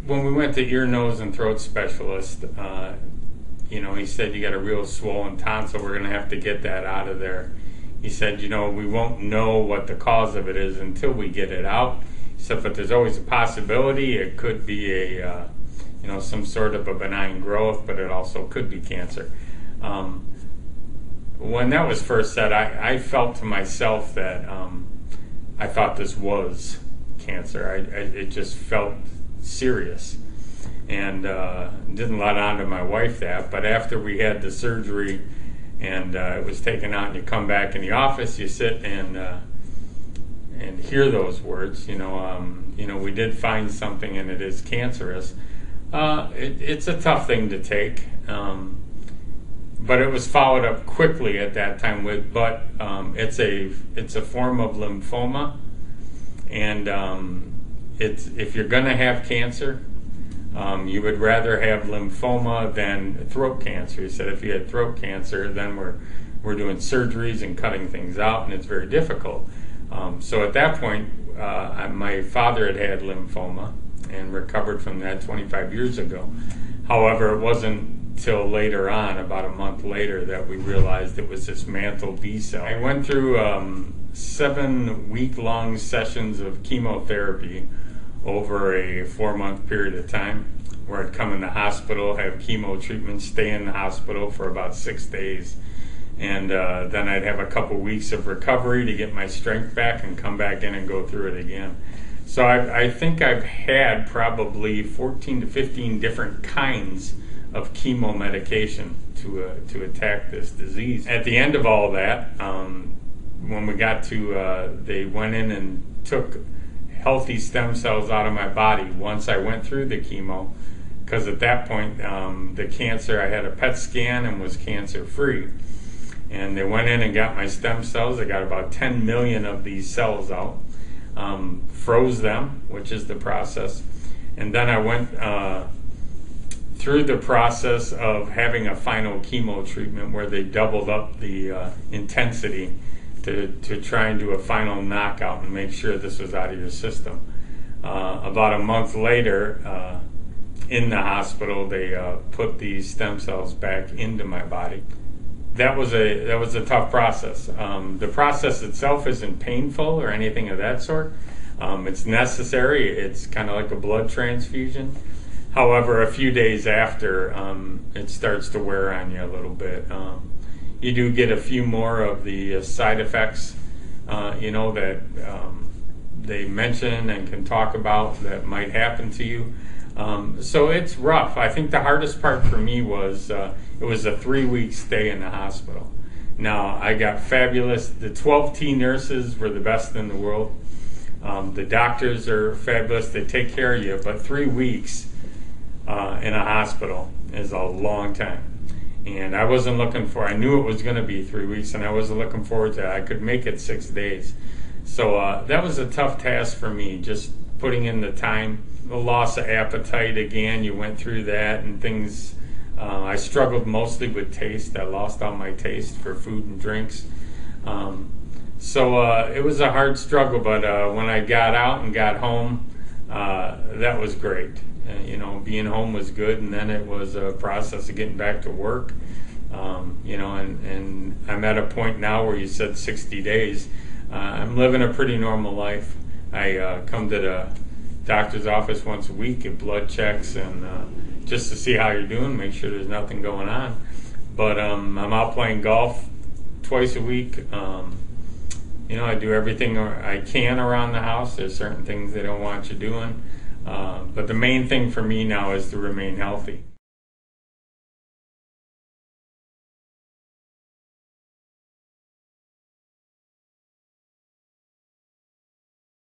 when we went to ear, nose, and throat specialist, he said, you got a real swollen tonsil. We're going to have to get that out of there. He said, we won't know what the cause of it is until we get it out. He said, but there's always a possibility. It could be some sort of a benign growth, but it also could be cancer. When that was first said, I felt to myself that I thought this was cancer. It just felt serious, and didn't let on to my wife that. But after we had the surgery and it was taken out, and you come back in the office, you sit and hear those words. We did find something, and it is cancerous. It's a tough thing to take, but it was followed up quickly at that time with. But it's a form of lymphoma, and if you're going to have cancer, you would rather have lymphoma than throat cancer. He said if you had throat cancer, then we're doing surgeries and cutting things out, and it's very difficult. So at that point, my father had lymphoma and recovered from that 25 years ago. However, it wasn't till later on, about a month later, that we realized it was this mantle B cell. I went through 7-week-long sessions of chemotherapy over a 4-month period of time, where I'd come in the hospital, have chemo treatment, stay in the hospital for about 6 days, and then I'd have a couple weeks of recovery to get my strength back and come back in and go through it again. So I think I've had probably 14 to 15 different kinds of chemo medication to attack this disease. At the end of all that, when we got to, they went in and took healthy stem cells out of my body once I went through the chemo, because at that point the cancer, I had a PET scan and was cancer free, and they went in and got my stem cells. They got about 10 million of these cells out, froze them, which is the process, and then I went through the process of having a final chemo treatment where they doubled up the intensity to try and do a final knockout and make sure this was out of your system. About a month later, in the hospital, they put these stem cells back into my body. That was a tough process. The process itself isn't painful or anything of that sort. It's necessary. It's kind of like a blood transfusion. However, a few days after, it starts to wear on you a little bit. You do get a few more of the side effects, that they mention and can talk about that might happen to you. So it's rough. I think the hardest part for me was it was a 3-week stay in the hospital. Now, I got fabulous. The 12T nurses were the best in the world. The doctors are fabulous. They take care of you. But 3 weeks in a hospital is a long time. And I wasn't looking for, I knew it was going to be 3 weeks, and I wasn't looking forward to it. I could make it 6 days. So that was a tough task for me, just putting in the time. The loss of appetite, again, you went through that, and things, I struggled mostly with taste. I lost all my taste for food and drinks. So it was a hard struggle, but when I got out and got home, that was great. Being home was good, and then it was a process of getting back to work. And I'm at a point now where you said 60 days. I'm living a pretty normal life. I come to the doctor's office once a week, get blood checks, and just to see how you're doing, make sure there's nothing going on. But I'm out playing golf twice a week. I do everything I can around the house. There's certain things they don't want you doing. But the main thing for me now is to remain healthy.